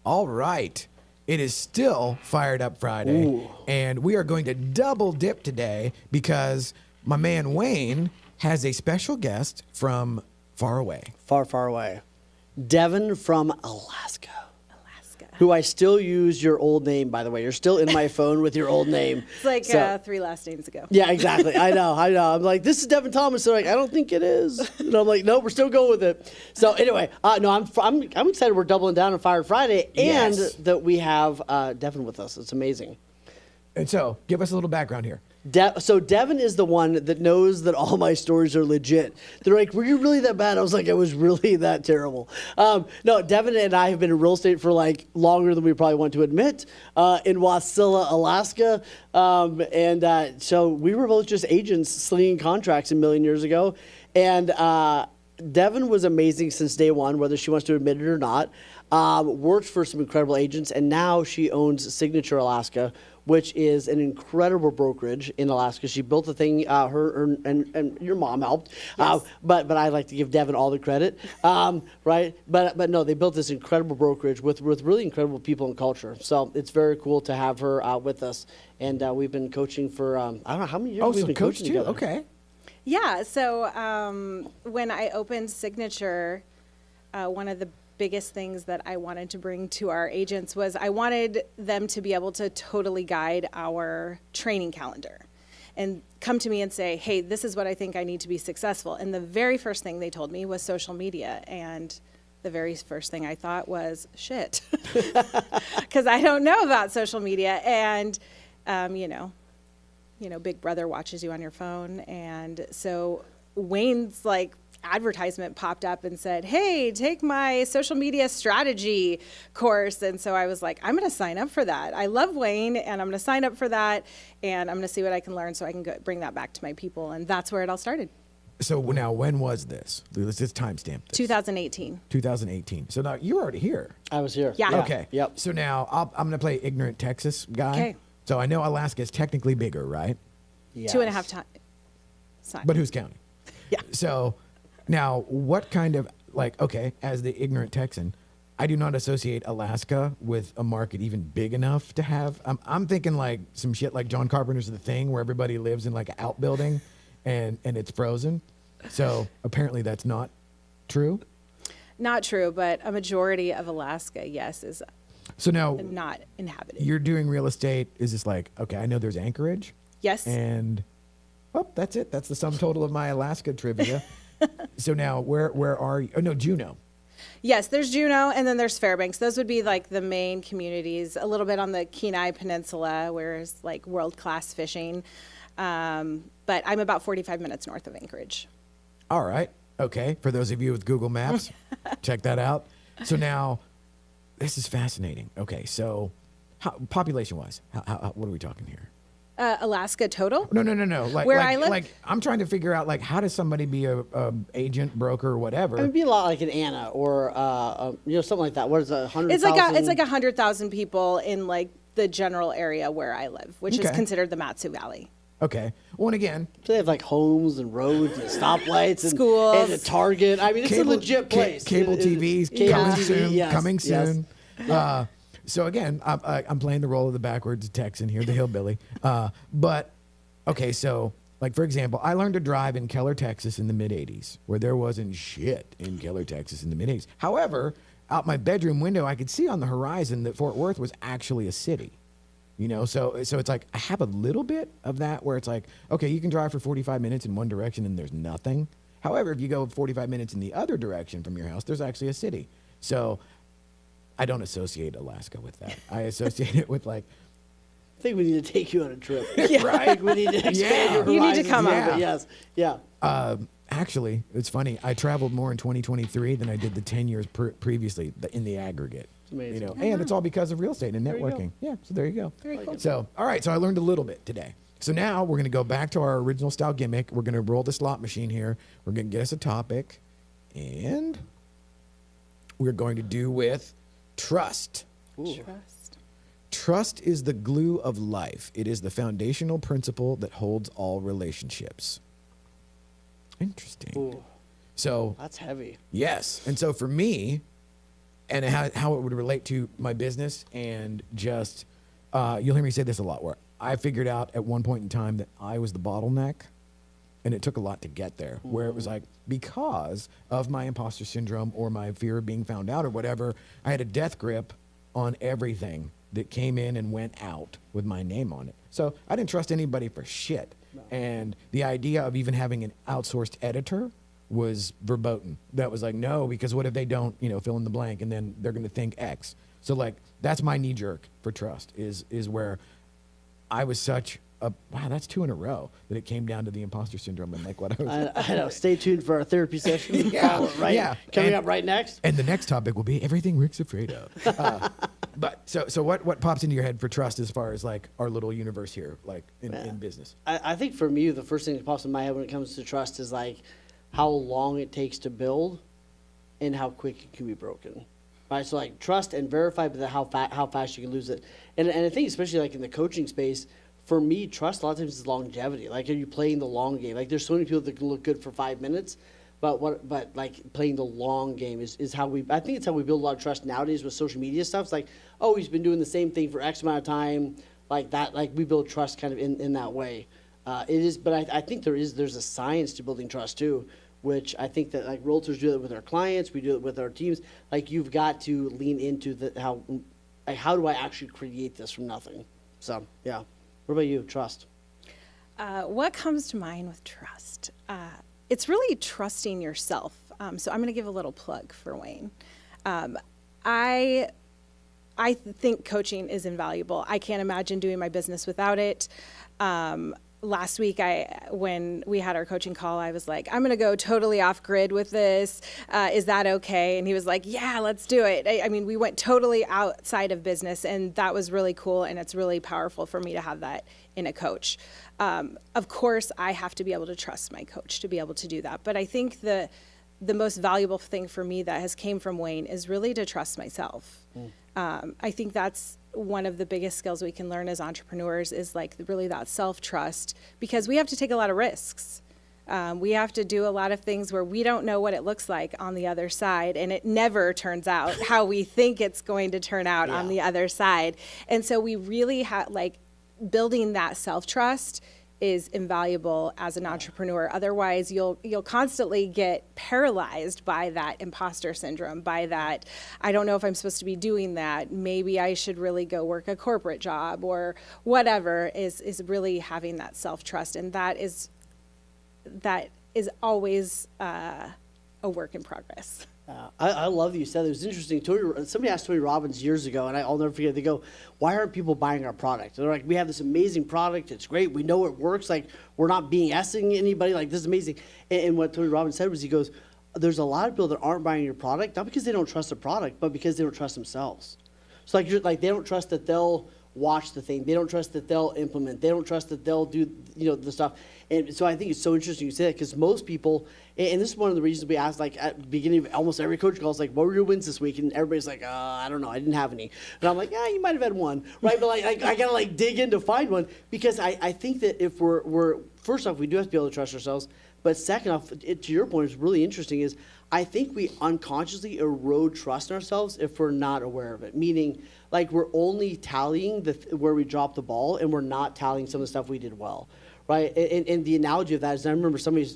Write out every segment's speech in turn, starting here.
All right. It is still Fired Up Friday. Ooh. And we are going to double dip today because my man Wayne has a special guest from far away. Far, far away. Devin from Alaska. Alaska. Who I still use your old name, by the way. You're still in my phone with your old name. It's like So- 3 last names ago. Yeah, exactly. I know. I'm like, this is Devin Thomas. They're like, I don't think it is. And I'm like, no, we're still going with it. So anyway, no, I'm excited. We're doubling down on Fire Friday, and Yes. that we have Devin with us. It's amazing. And so, give us a little background here. So Devin is the one that knows that all my stories are legit. They're like, were you really that bad? I was like, I was really that terrible. No, Devin and I have been in real estate for like longer than we probably want to admit, in Wasilla, Alaska. So we were both just agents slinging contracts a million years ago. And Devin was amazing since day one, whether she wants to admit it or not. Worked for some incredible agents, and now she owns Signature Alaska, which is an incredible brokerage in Alaska. She built the thing, her and your mom helped, Yes. but I like to give Devin all the credit, right? But no, they built this incredible brokerage with really incredible people and culture. So it's very cool to have her with us, and we've been coaching for I don't know how many years Oh, we've so been coach coaching too. together. Okay. Yeah, so when I opened Signature, one of the biggest things that I wanted to bring to our agents was I wanted them to be able to totally guide our training calendar and come to me and say, hey, this is what I think I need to be successful. And the very first thing they told me was social media. And the very first thing I thought was, shit, because I don't know about social media. And, you know, Big Brother watches you on your phone. And so Wayne's like, advertisement popped up and said, hey, take my social media strategy course. And so I was like, I'm going to sign up for that. I love Wayne, and I'm going to sign up for that, and I'm going to see what I can learn so I can bring that back to my people. And that's where it all started. So now, when was this? Let's just timestamp this. 2018. 2018. So now you're already here. I was here. Yeah. Okay. Yep. So now I'm going to play ignorant Texas guy. Okay. So I know Alaska is technically bigger, right? Yes. 2.5 times. But who's counting? Yeah. So now, what kind of, like, okay, as the ignorant Texan, I do not associate Alaska with a market even big enough to have. I'm thinking like some shit like John Carpenter's The Thing, where everybody lives in like an outbuilding and it's frozen. So apparently that's not true. Not true, but a majority of Alaska, yes, is So now not inhabited. you're doing real estate. Is this like, okay, I know there's Anchorage. Yes. And, well, that's it. That's the sum total of my Alaska trivia. So now, where are you? Oh, no, Juneau. Yes, there's Juneau, and then there's Fairbanks. Those would be like the main communities. A little bit on the Kenai Peninsula, where it's like world-class fishing. But I'm about 45 minutes north of Anchorage. All right. Okay. For those of you with Google Maps, check that out. So now, this is fascinating. Okay. So, population-wise, what are we talking here? Alaska total? No. Like, Where like, I live? Like, I'm trying to figure out, like, how does somebody be a agent, broker, or whatever? It would be a lot like an Anna or something like that. What is it, 100,000? It's like 100,000 people in like the general area where I live, which is Okay. considered the Matsu Valley. Okay. Well, and again, So they have like homes and roads and stoplights and Schools. and a Target. I mean, it's a legit place. Cable TVs Cable coming TV, soon. yes, Coming yes. soon. So again, I'm playing the role of the backwards Texan here, the hillbilly. But okay, so like for example, I learned to drive in Keller, Texas, in the mid '80s, where there wasn't shit in Keller, Texas, in the mid '80s. However, out my bedroom window, I could see on the horizon that Fort Worth was actually a city. You know, so it's like I have a little bit of that where it's like, okay, you can drive for 45 minutes in one direction and there's nothing. However, if you go 45 minutes in the other direction from your house, there's actually a city. So I don't associate Alaska with that. I associate it with like, I think we need to take you on a trip. Yeah. Right? We need to expand Yeah. your You need to horizons come a up. little bit. Yes. Yeah. actually, it's funny. I traveled more in 2023 than I did the 10 years previously in the aggregate. amazing. You know, and it's all because of real estate and There you go. networking. Yeah, so there you go. Very cool. So, all right, so I learned a little bit today. So now we're going to go back to our original style gimmick. We're going to roll the slot machine here. We're going to guess a topic, and we're going to do with trust. Ooh. Trust. Trust is the glue of life. It is the foundational principle that holds all relationships. Interesting. Ooh, So, that's heavy. yes. And so for me, and how it would relate to my business, and just you'll hear me say this a lot, where I figured out at one point in time that I was the bottleneck, and it took a lot to get there, where it was like, because of my imposter syndrome or my fear of being found out or whatever, I had a death grip on everything that came in and went out with my name on it. So I didn't trust anybody for shit. No. And the idea of even having an outsourced editor was verboten. That was like, no, because what if they don't, fill in the blank, and then they're going to think X. So like, that's my knee jerk for trust, is where I was such a, wow, that's 2 in a row that it came down to the imposter syndrome and like what I was. I know. Stay tuned for our therapy session. Yeah. Coming up right next. And the next topic will be everything Rick's afraid of. But so what pops into your head for trust as far as like our little universe here, like in business? I think for me, the first thing that pops in my head when it comes to trust is like how long it takes to build and how quick it can be broken. Right? So like trust and verify, but how fast you can lose it. And I think especially like in the coaching space, for me, trust a lot of times is longevity. Like, are you playing the long game? Like, there's so many people that can look good for 5 minutes, but like playing the long game is how I think it's how we build a lot of trust nowadays with social media stuff. It's like, oh, he's been doing the same thing for X amount of time, like that. Like we build trust kind of in that way. It is, but I think there's a science to building trust too, which I think that like realtors do it with our clients, we do it with our teams. Like you've got to lean into how do I actually create this from nothing? So yeah. What about you, trust? What comes to mind with trust? It's really trusting yourself. So I'm going to give a little plug for Wayne. I think coaching is invaluable. I can't imagine doing my business without it. Last week, when we had our coaching call, I was like, I'm going to go totally off grid with this. Is that okay? And he was like, yeah, let's do it. I mean, we went totally outside of business, and that was really cool, and it's really powerful for me to have that in a coach. Of course, I have to be able to trust my coach to be able to do that. But I think the most valuable thing for me that has came from Wayne is really to trust myself. I think that's one of the biggest skills we can learn as entrepreneurs is like really that self-trust, because we have to take a lot of risks. We have to do a lot of things where we don't know what it looks like on the other side, and it never turns out how we think it's going to turn out on the other side. And so we really have like building that self-trust is invaluable as an entrepreneur. Otherwise, you'll constantly get paralyzed by that imposter syndrome, by that, I don't know if I'm supposed to be doing that. Maybe I should really go work a corporate job or whatever, is really having that self-trust. And that is always a work in progress. I love that you said that. It was interesting. Somebody asked Tony Robbins years ago, and I'll never forget. They go, "Why aren't people buying our product?" And they're like, "We have this amazing product. It's great. We know it works. Like we're not BSing anybody. Like this is amazing." And what Tony Robbins said was, he goes, "There's a lot of people that aren't buying your product, not because they don't trust the product, but because they don't trust themselves. So like they don't trust that they'll watch the thing. They don't trust that they'll implement. They don't trust that they'll do the stuff." And so I think it's so interesting you say that, because most people, and this is one of the reasons we ask, like at the beginning of almost every coach call, is like, what were your wins this week? And everybody's like, I don't know, I didn't have any. And I'm like, yeah, you might have had one, right? But like I gotta like dig in to find one, because I think that if we're first off, we do have to be able to trust ourselves. But second off, to your point, it's really interesting is I think we unconsciously erode trust in ourselves if we're not aware of it. Meaning, like we're only tallying where we dropped the ball, and we're not tallying some of the stuff we did well, right? And the analogy of that is, I remember somebody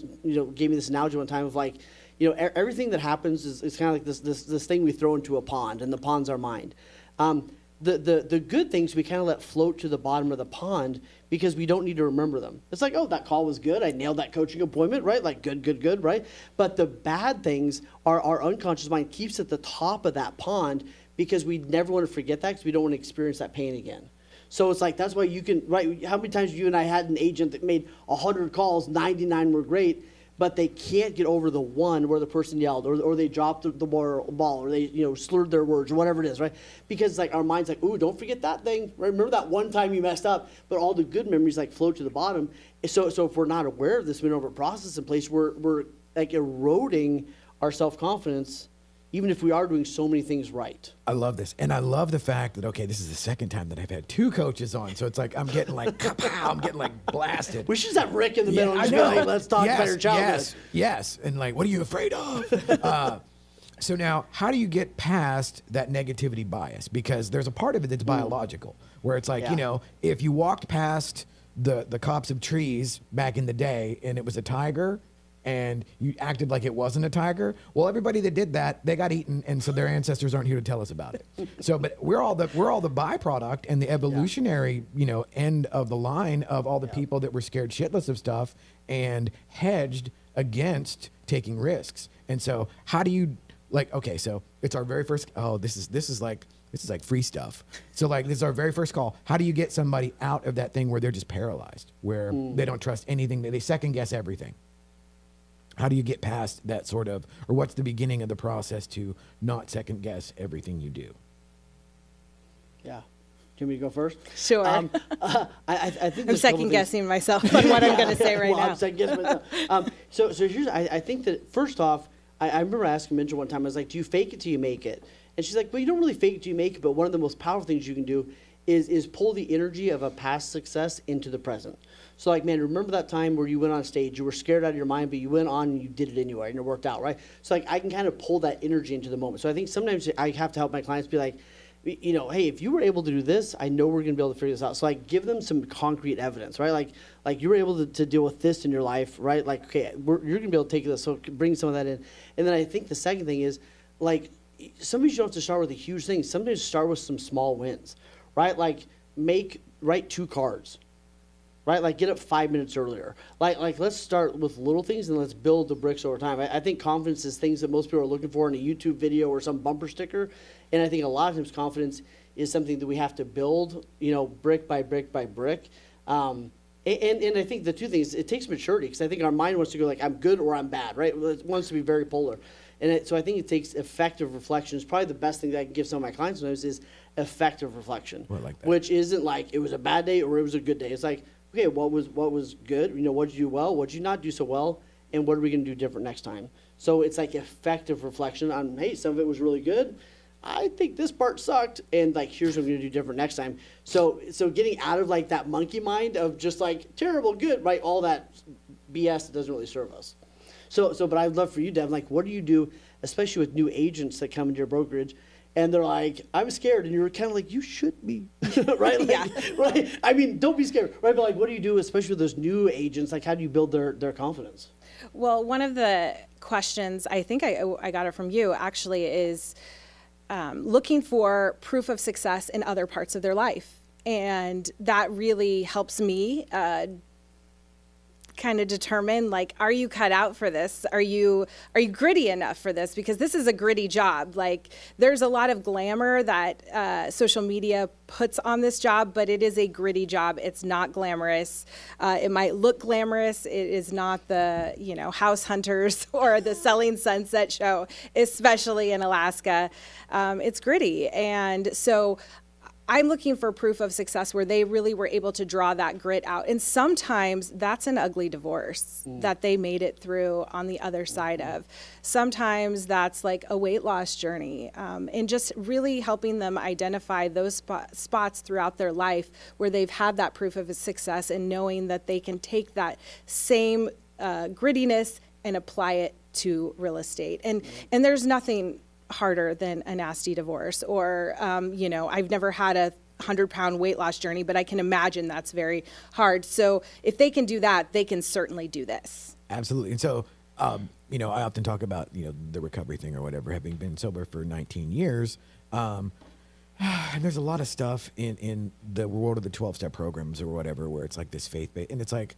gave me this analogy one time of like, everything that happens is kind of like this thing we throw into a pond, and the pond's our mind. The good things we kind of let float to the bottom of the pond because we don't need to remember them. It's like, oh, that call was good. I nailed that coaching appointment, right? Like good, right? But the bad things, our unconscious mind keeps at the top of that pond because we never want to forget that, because we don't want to experience that pain again. So it's like, that's why you can, right? How many times you and I had an agent that made 100 calls, 99 were great, but they can't get over the one where the person yelled, or they dropped the ball, or they slurred their words, or whatever it is, right? Because like our mind's like, ooh, don't forget that thing. Right? Remember that one time you messed up, but all the good memories like float to the bottom. So if we're not aware of this, we don't have a process in place, we're like eroding our self-confidence, even if we are doing so many things right. I love this. And I love the fact that, okay, this is the second time that I've had 2 coaches on. So it's like, I'm getting like, kapow, I'm getting like blasted. We should just have Rick in the middle. And just be like, let's talk about your childhood. Yes. And like, what are you afraid of? So now, how do you get past that negativity bias? Because there's a part of it that's biological, where it's like, Yeah. you know, if you walked past the copse of trees back in the day and it was a tiger and you acted like it wasn't a tiger, well, everybody that did that, they got eaten, and so their ancestors aren't here to tell us about it. So, but we're all the byproduct and the evolutionary, you know, end of the line of all the people that were scared shitless of stuff and hedged against taking risks. And so, how do you like? Okay, so it's our very first. Oh, this is like free stuff. So like this is our very first call. How do you get somebody out of that thing where they're just paralyzed, where they don't trust anything, they second guess everything? How do you get past that sort of, or what's the beginning of the process to not second guess everything you do? Yeah. Do you want me to go first? Sure. I think I'm there's a couple second things- guessing myself on what I'm going to say right well, now. I'm second guessing myself. So here's, I think that first off, I remember asking Minja one time, I was like, do you fake it till you make it? And she's like, well, you don't really fake it till you make it, but one of the most powerful things you can do is pull the energy of a past success into the present. So like, man, remember that time where you went on stage, you were scared out of your mind, but you went on and you did it anyway, and it worked out, right? So like, I can kind of pull that energy into the moment. So I think sometimes I have to help my clients be like, you know, hey, if you were able to do this, I know we're going to be able to figure this out. So like, give them some concrete evidence, right? Like you were able to deal with this in your life, right? Like, okay, you're going to be able to take this, so bring some of that in. And then I think the second thing is, like, sometimes you don't have to start with a huge thing. Sometimes start with some small wins, right? Like, write 2 cards, right? Like, get up 5 minutes earlier. Like let's start with little things and let's build the bricks over time. I think confidence is things that most people are looking for in a YouTube video or some bumper sticker. And I think a lot of times confidence is something that we have to build, you know, brick by brick by brick. And I think the two things, it takes maturity, because I think our mind wants to go like, I'm good or I'm bad, right? It wants to be very polar. And so I think it takes effective reflection. It's probably the best thing that I can give some of my clients sometimes is effective reflection, I like that. which isn't like it was a bad day or it was a good day. It's like, okay, what was good? You know, what did you do well? What did you not do so well? And what are we going to do different next time? So it's like effective reflection on, hey, some of it was really good. I think this part sucked, and like, here's what I'm going to do different next time. So getting out of like that monkey mind of just like terrible, good, right? All that BS that doesn't really serve us. So, but I'd love for you, Devin, like, what do you do, especially with new agents that come into your brokerage, and they're like, I'm scared, and you're kind of like, you should be, right? Like, Yeah. Right? I mean, don't be scared, right? But like, what do you do, especially with those new agents? Like, how do you build their confidence? Well, one of the questions, I think I got it from you actually, is looking for proof of success in other parts of their life. And that really helps me kind of determine, like, are you cut out for this? Are you gritty enough for this? Because this is a gritty job. Like, there's a lot of glamour that social media puts on this job, but it is a gritty job. It's not glamorous. It might look glamorous. It is not the, you know, House Hunters or the Selling Sunset show, especially in Alaska. It's gritty. And so I'm looking for proof of success where they really were able to draw that grit out. And sometimes that's an ugly divorce that they made it through on the other side of. Sometimes that's like a weight loss journey, and just really helping them identify those spots throughout their life where they've had that proof of success, and knowing that they can take that same grittiness and apply it to real estate. And there's nothing harder than a nasty divorce, or you know, I've never had a 100-pound weight loss journey, but I can imagine that's very hard. So if they can do that, they can certainly do this. Absolutely. And so, you know, I often talk about, you know, the recovery thing or whatever, having been sober for 19 years. And there's a lot of stuff in the world of the 12-step programs or whatever, where it's like this faith-based, and it's like,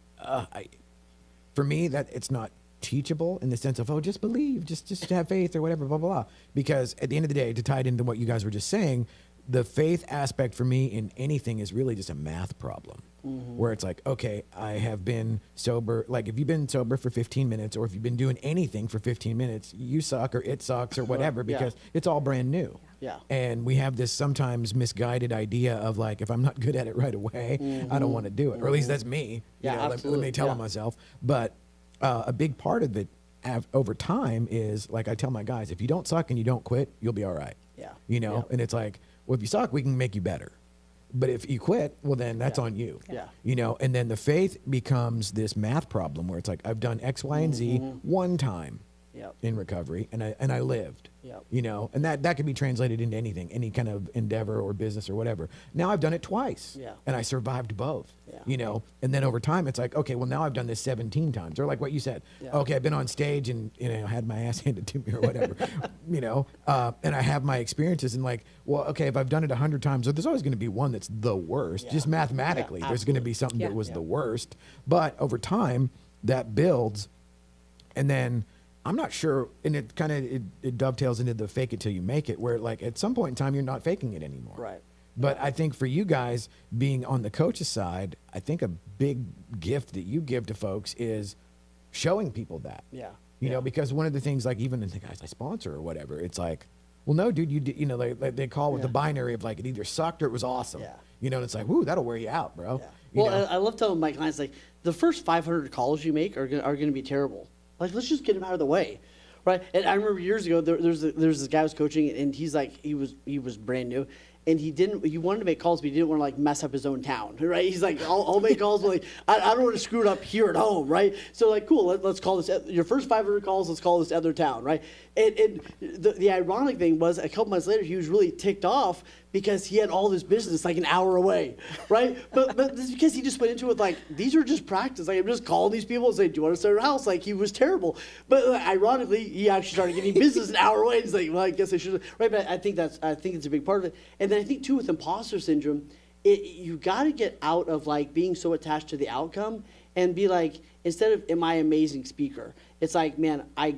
for me, that it's not teachable in the sense of, oh, just believe, just have faith or whatever, blah, blah, blah. Because at the end of the day, to tie it into what you guys were just saying, the faith aspect for me in anything is really just a math problem, where it's like, okay, I have been sober. Like, if you've been sober for 15 minutes, or if you've been doing anything for 15 minutes, you suck, or it sucks, or whatever, because it's all brand new. Yeah. And we have this sometimes misguided idea of like, if I'm not good at it right away, I don't want to do it. Or at least that's me. Yeah, you know, let absolutely. me tell myself. But a big part of it over time is, like I tell my guys, if you don't suck and you don't quit, you'll be all right. Yeah. You know, and it's like, well, if you suck, we can make you better. But if you quit, well, then that's on you. Yeah. You know, and then the faith becomes this math problem where it's like, I've done X, Y, and Z one time. Yep. in recovery, and I lived. Yep. You know, and that could be translated into anything, any kind of endeavor or business or whatever. Now I've done it twice, Yeah. and I survived both. Yeah. You know, and then over time it's like, okay, well now I've done this 17 times, or like what you said. Yeah. Okay, I've been on stage and had my ass handed to me or whatever. You know, and I have my experiences, and like, well, okay, if I've done it 100 times, there's always going to be one that's the worst. Yeah. Just mathematically, Yeah, there's going to absolutely. be something Yeah. that was Yeah. the worst. But over time, that builds, and then I'm not sure, and it kind of it dovetails into the fake it till you make it, where like at some point in time you're not faking it anymore. Right. But I think for you guys being on the coach's side, I think a big gift that you give to folks is showing people that. Yeah. You Yeah. know, because one of the things, like even in the guys I sponsor or whatever, it's like, well, no, dude, you did, you know, they call with the Yeah. binary of like it either sucked or it was awesome. Yeah. You know, and it's like, whoo, that'll wear you out, bro. Yeah. You Well, know? I love telling my clients, like, the first 500 calls you make are gonna be terrible. Like, let's just get them out of the way, right? And I remember years ago, there's this guy I was coaching, and he's like, he was brand new, and he wanted to make calls, but he didn't want to like mess up his own town, right? He's like, I'll make calls, but like I don't want to screw it up here at home, right? So like, cool, let's call this your first 500 calls. Let's call this other town, right? And the ironic thing was, a couple months later, he was really ticked off because he had all this business like an hour away, right? But this is because he just went into it like, these are just practice. Like, I'm just calling these people and saying, do you want to start a house? Like, he was terrible. But ironically, he actually started getting business an hour away. He's like, well, I guess I should, right? But I think it's a big part of it. And then I think too, with imposter syndrome, you got to get out of like being so attached to the outcome and be like, instead of, am I an amazing speaker? It's like, man, I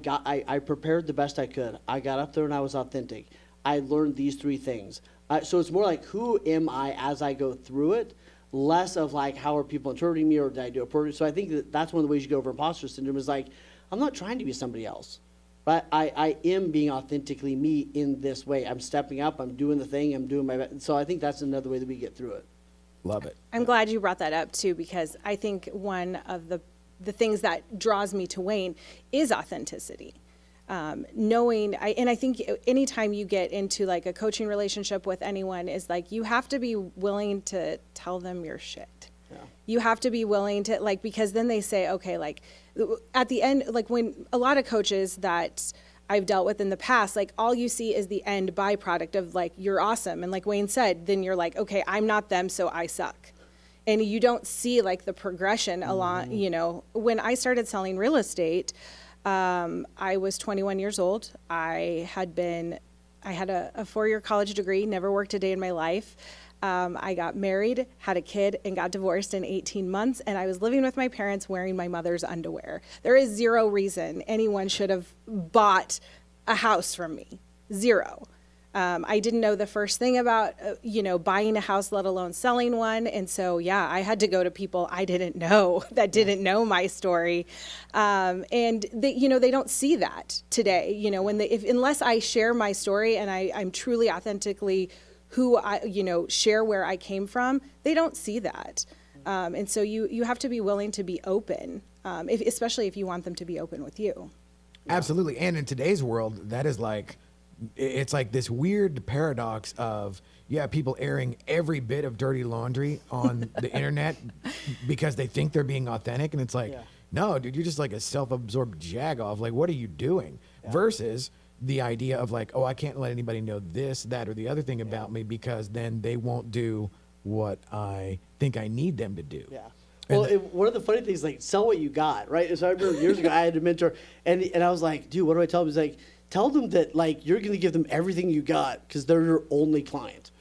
prepared the best I could. I got up there and I was authentic. I learned these 3 things. So it's more like, who am I as I go through it? Less of like, how are people interpreting me, or did I do it perfect? So I think that's one of the ways you go over imposter syndrome, is like, I'm not trying to be somebody else, right? I am being authentically me in this way. I'm stepping up. I'm doing the thing. I'm doing my best. So I think that's another way that we get through it. Love it. I'm glad you brought that up too, because I think one of the things that draws me to Wayne is authenticity. I think anytime you get into like a coaching relationship with anyone, is like, you have to be willing to tell them your shit. Yeah. You have to be willing to, like, because then they say, okay, like at the end, like when a lot of coaches that I've dealt with in the past, like all you see is the end byproduct of like, you're awesome. And like Wayne said, then you're like, okay, I'm not them, so I suck. And you don't see like the progression along, you know. When I started selling real estate, I was 21 years old. I had a 4-year college degree, never worked a day in my life. I got married, had a kid, and got divorced in 18 months, and I was living with my parents wearing my mother's underwear. There is zero reason anyone should have bought a house from me. Zero. I didn't know the first thing about, buying a house, let alone selling one. And so, yeah, I had to go to people I didn't know that didn't know my story. And they don't see that today, unless I share my story and I'm truly authentically who share where I came from, they don't see that. And so you have to be willing to be open, especially if you want them to be open with you. Absolutely. And in today's world, that is like, it's like this weird paradox of, people airing every bit of dirty laundry on the internet because they think they're being authentic. And it's like, no, dude, you're just like a self-absorbed jagoff. Like, what are you doing? Versus the idea of like, oh, I can't let anybody know this, that, or the other thing about me, because then they won't do what I think I need them to do. Yeah. Well, one of the funny things, like, sell what you got, right? So I remember years ago, I had a mentor, and I was like, dude, what do I tell him? He's like, tell them that, like, you're going to give them everything you got because they're your only client.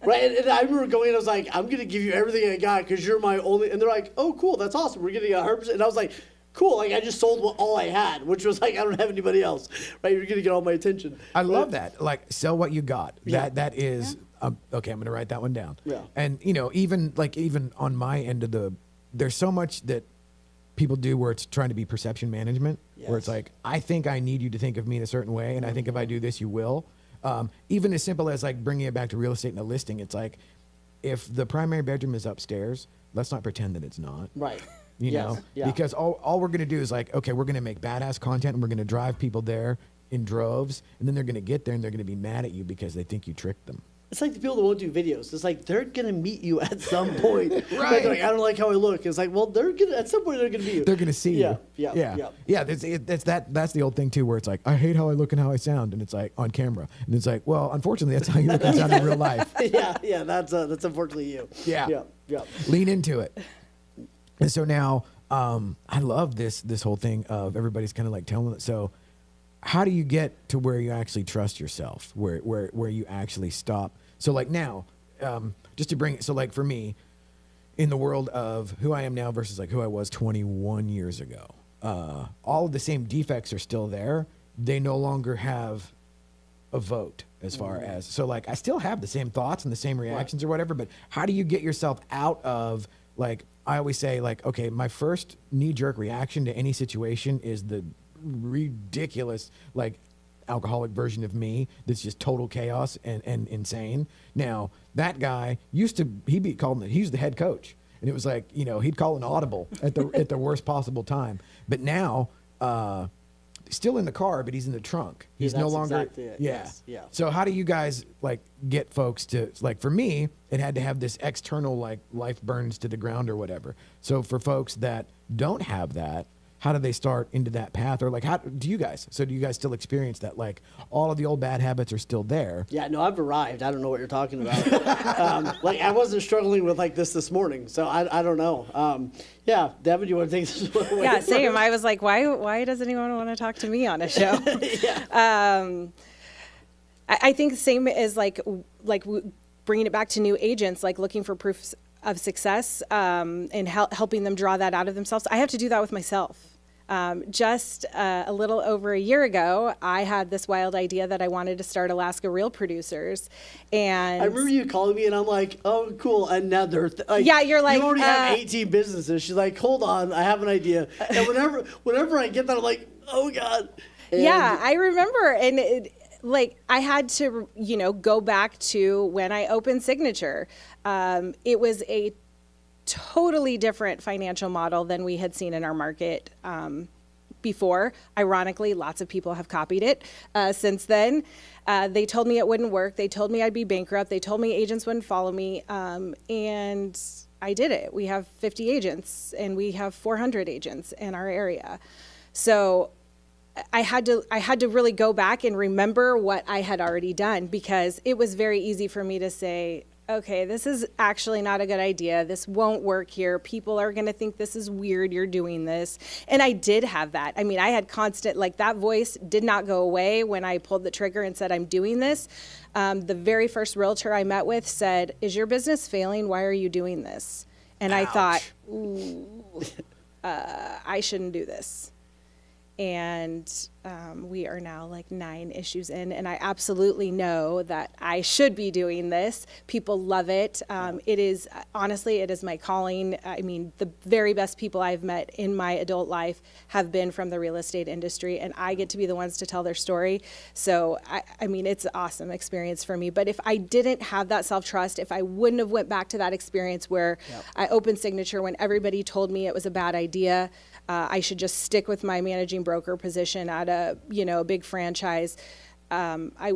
Right? And I remember going and I was like, I'm going to give you everything I got because you're my only. And they're like, oh, cool. That's awesome. We're getting 100%. And I was like, cool. Like, I just sold all I had, which was like, I don't have anybody else. Right? You're going to get all my attention. I love that. Like, sell what you got. Yeah. That is, okay, I'm going to write that one down. Yeah. And, even on my end of there's so much that people do where it's trying to be perception management, where it's Yes. like, I think I need you to think of me in a certain way, and I think if I do this, you will. Even as simple as like bringing it back to real estate and a listing, it's like, if the primary bedroom is upstairs, let's not pretend that it's not. Right. You Yes. know, Yeah. because all we're going to do is like, okay, we're going to make badass content and we're going to drive people there in droves, and then they're going to get there and they're going to be mad at you because they think you tricked them. It's like the people that won't do videos. It's like they're gonna meet you at some point. Right. They're like, I don't like how I look. It's like, well, they're gonna at some point they're gonna meet you. They're gonna see Yeah, you. yeah, yeah, yeah. yeah. That's the old thing too, where it's like, I hate how I look and how I sound, and it's like on camera, and it's like, well, unfortunately, that's how you look and sound in real life. yeah. That's unfortunately you. Yeah. Yeah. Lean into it. And so now, I love this whole thing of everybody's kind of like telling it. So, how do you get to where you actually trust yourself, where you actually stop? So like now, just to bring it, so like for me, in the world of who I am now versus like who I was 21 years ago, all of the same defects are still there. They no longer have a vote as far as, so like I still have the same thoughts and the same reactions or whatever, but how do you get yourself out of, like, I always say, like, okay, my first knee-jerk reaction to any situation is the ridiculous, like, alcoholic version of me that's just total chaos and insane. Now, that guy he's the head coach. And it was like, you know, he'd call an audible at the worst possible time. But now, still in the car, but he's in the trunk. He's no longer. Exactly it. Yeah. Yes. Yeah. So how do you guys like get folks to, like, for me, it had to have this external, like, life burns to the ground or whatever. So for folks that don't have that, how do they start into that path? Or like, how do you guys still experience that? Like, all of the old bad habits are still there. Yeah, no, I've arrived. I don't know what you're talking about. Like, I wasn't struggling with like this morning, so I don't know. Yeah, Devin, you want to take this away? Yeah, same. I was like, why does anyone want to talk to me on a show? I think the same as like bringing it back to new agents, like looking for proofs of success and helping them draw that out of themselves. I have to do that with myself. Just a little over a year ago, I had this wild idea that I wanted to start Alaska Real Producers, and I remember you calling me, and I'm like, "Oh, cool." And now they're like, yeah, you're like, you already have 18 businesses. She's like, "Hold on, I have an idea." And whenever I get that, I'm like, "Oh God." And yeah, I remember, and like I had to, go back to when I opened Signature. It was a totally different financial model than we had seen in our market before. Ironically, lots of people have copied it since then. They told me it wouldn't work. They told me I'd be bankrupt. They told me agents wouldn't follow me. And I did it. We have 50 agents and we have 400 agents in our area. So I had to really go back and remember what I had already done, because it was very easy for me to say, okay, this is actually not a good idea. This won't work here. People are going to think this is weird. You're doing this. And I did have that. I mean, I had constant, like, that voice did not go away when I pulled the trigger and said, I'm doing this. The very first realtor I met with said, is your business failing? Why are you doing this? And I thought, ooh, I shouldn't do this. And we are now like 9 issues in, and I absolutely know that I should be doing this. People love it. It is, honestly, it is my calling. I mean, the very best people I've met in my adult life have been from the real estate industry, and I get to be the ones to tell their story. So, I mean, it's an awesome experience for me. But if I didn't have that self-trust, if I wouldn't have went back to that experience where I opened Signature when everybody told me it was a bad idea, I should just stick with my managing broker position at a big franchise, I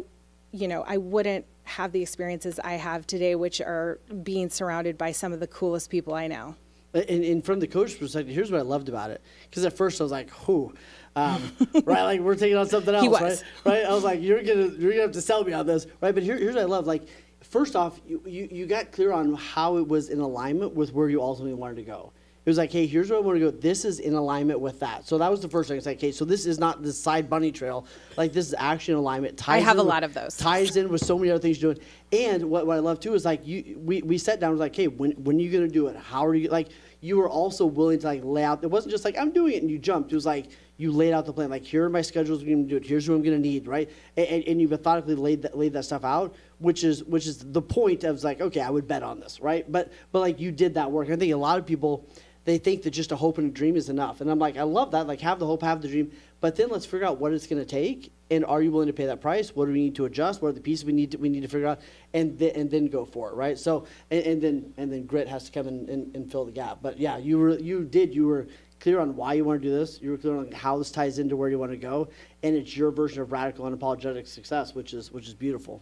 wouldn't have the experiences I have today, which are being surrounded by some of the coolest people I know. And from the coach perspective, here's what I loved about it. Because at first I was like, who? Right, like we're taking on something else, He was. right? I was like, you're gonna have to sell me on this, right? But here's what I love. Like, first off, you got clear on how it was in alignment with where you ultimately wanted to go. It was like, hey, here's where I want to go. This is in alignment with that. So that was the first thing. It's like, okay, so this is not the side bunny trail. Like, this is actually in alignment. I have a lot of those. Ties in with so many other things you're doing. And what I love, too, is like, we sat down and was like, hey, when are you going to do it? How are you, like, you were also willing to, like, lay out. It wasn't just like, I'm doing it and you jumped. It was like, you laid out the plan. Like, here are my schedules. We're going to do it. Here's what I'm going to need, right? And you methodically laid that stuff out, which is the point of, like, okay, I would bet on this, right? But like, you did that work. I think a lot of people, they think that just a hope and a dream is enough. And I'm like, I love that. Like, have the hope, have the dream. But then let's figure out what it's going to take. And are you willing to pay that price? What do we need to adjust? What are the pieces we need to figure out? And then go for it, right? So, and then grit has to come in and fill the gap. But yeah, you were clear on why you want to do this. You were clear on how this ties into where you want to go. And it's your version of radical unapologetic success, which is beautiful.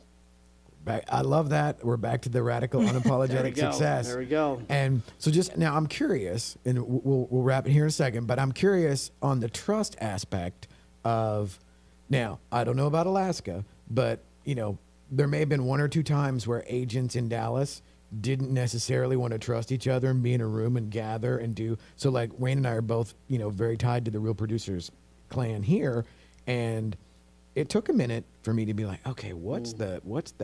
I love that. We're back to the radical, unapologetic go. success. There we go. And so just now I'm curious, and we'll wrap it here in a second, but I'm curious on the trust aspect of, now, I don't know about Alaska, but, you know, there may have been one or two times where agents in Dallas didn't necessarily want to trust each other and be in a room and gather and do. So like Wayne and I are both, you know, very tied to the Real Producers clan here. And it took a minute for me to be like, okay, what's the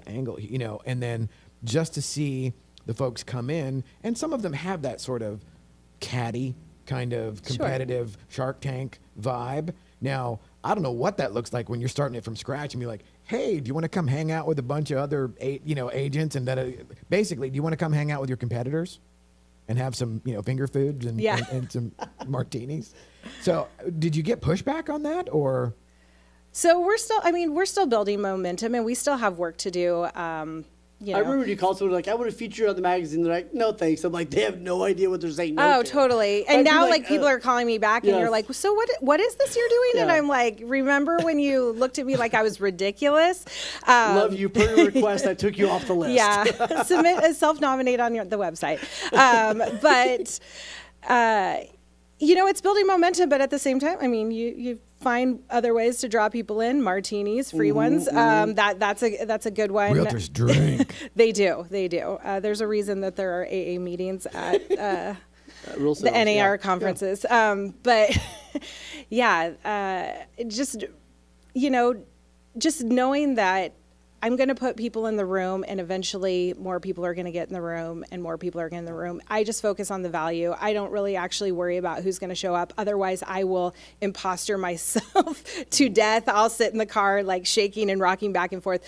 angle, you know, and then just to see the folks come in, and some of them have that sort of catty kind of competitive Shark Tank vibe. Now, I don't know what that looks like when you're starting it from scratch and be like, hey, do you want to come hang out with a bunch of other, agents? And that basically, do you want to come hang out with your competitors and have some, finger foods and some martinis? So did you get pushback on that, or? So we're still building momentum, and we still have work to do. I remember when you called someone like, I want to feature you on the magazine. They're like, no, thanks. I'm like, they have no idea what they're saying. No to. Totally. And now people are calling me back and you're like, so what is this you're doing? Yeah. And I'm like, remember when you looked at me like I was ridiculous? Love you. Per your request, I took you off the list. Yeah. Submit, self-nominate on the website. It's building momentum, but at the same time, you find other ways to draw people in, martinis, free ones. That's a good one. Realtors drink. They do. There's a reason that there are AA meetings at the NAR conferences. Just knowing that I'm going to put people in the room, and eventually more people are going to get in the room, and more people are getting in the room. I just focus on the value. I don't really actually worry about who's going to show up. Otherwise, I will imposter myself to death. I'll sit in the car like shaking and rocking back and forth.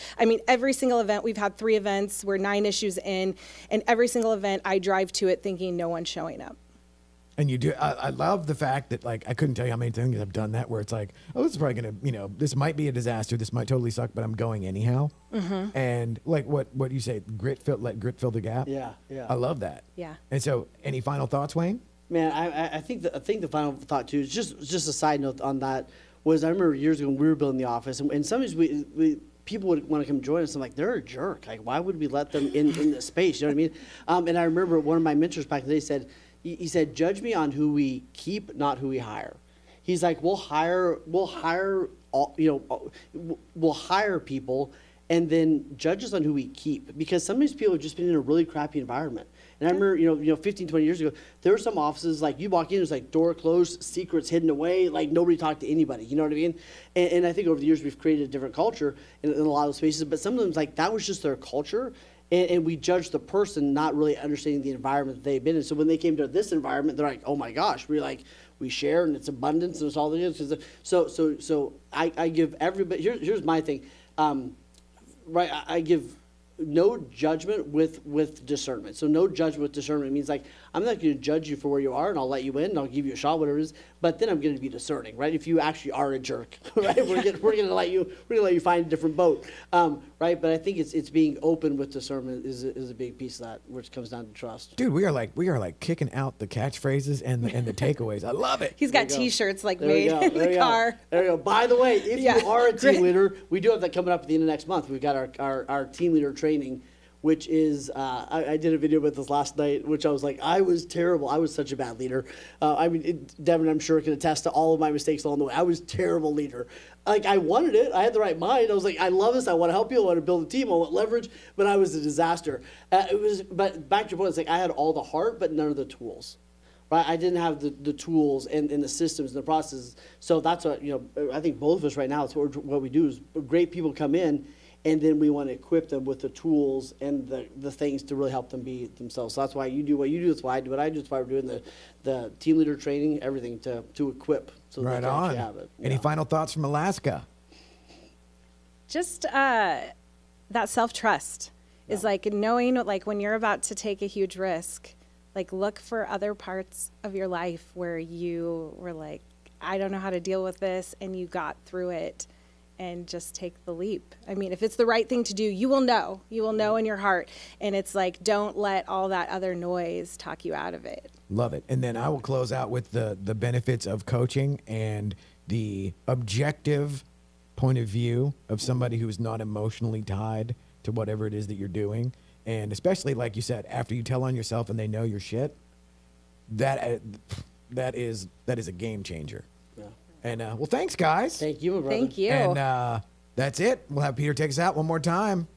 Every single event, we've had 3 events. We're 9 issues in, and every single event, I drive to it thinking no one's showing up. And you do. I love the fact that, like, I couldn't tell you how many things I've done that where it's like, oh, this is probably gonna, this might be a disaster. This might totally suck, but I'm going anyhow. Mm-hmm. And like what you say, let grit fill the gap. Yeah. I love that. Yeah. And so, any final thoughts, Wayne? Man, I think the final thought too is just a side note on that was I remember years ago when we were building the office, and sometimes we people would want to come join us. I'm like, they're a jerk. Like, why would we let them in the space? You know what I mean? And I remember one of my mentors back in the day said. He said, judge me on who we keep, not who we hire. He's like, we'll hire people, and then judge us on who we keep. Because some of these people have just been in a really crappy environment. And I remember, 15, 20 years ago, there were some offices, like you walk in, there's like door closed, secrets hidden away, like nobody talked to anybody, you know what I mean? And I think over the years we've created a different culture in a lot of spaces, but some of them, like, that was just their culture. And we judged the person not really understanding the environment that they've been in. So when they came to this environment, they're like, oh my gosh, we share and it's abundance and it's all the good. So I give everybody, here's my thing. I give no judgment with discernment. So no judgment with discernment means like, I'm not going to judge you for where you are, and I'll let you in, and I'll give you a shot, whatever it is. But then I'm going to be discerning, right? If you actually are a jerk, right? We're going to let you find a different boat, right? But I think it's being open with discernment is a big piece of that, which comes down to trust. Dude, we are like kicking out the catchphrases and the takeaways. I love it. He's got T-shirts made in the car. There you go. By the way, if you are a team leader, we do have that coming up at the end of next month. We've got our team leader training, which is, I did a video with this last night, which I was like, I was terrible. I was such a bad leader. Devin, I'm sure, can attest to all of my mistakes along the way. I was a terrible leader. Like, I wanted it. I had the right mind. I was like, I love this. I want to help you. I want to build a team. I want leverage. But I was a disaster. But back to your point, it's like I had all the heart, but none of the tools. Right? I didn't have the tools and the systems and the processes. So that's what, I think both of us right now, it's what we do is great people come in, and then we want to equip them with the tools and the things to really help them be themselves. So that's why you do what you do. That's why I do what I do. That's why we're doing the team leader training, everything to equip so right that they on. actually have it. Any final thoughts from Alaska? Just that self-trust is like knowing like when you're about to take a huge risk, like look for other parts of your life where you were like, I don't know how to deal with this, and you got through it. And just take the leap. If it's the right thing to do, you will know. You will know in your heart. And it's like, don't let all that other noise talk you out of it. Love it. And then I will close out with the benefits of coaching and the objective point of view of somebody who is not emotionally tied to whatever it is that you're doing. And especially, like you said, after you tell on yourself and they know your shit, that is a game changer. Yeah. And well, thanks, guys. Thank you, my brother. Thank you. And that's it. We'll have Peter take us out one more time.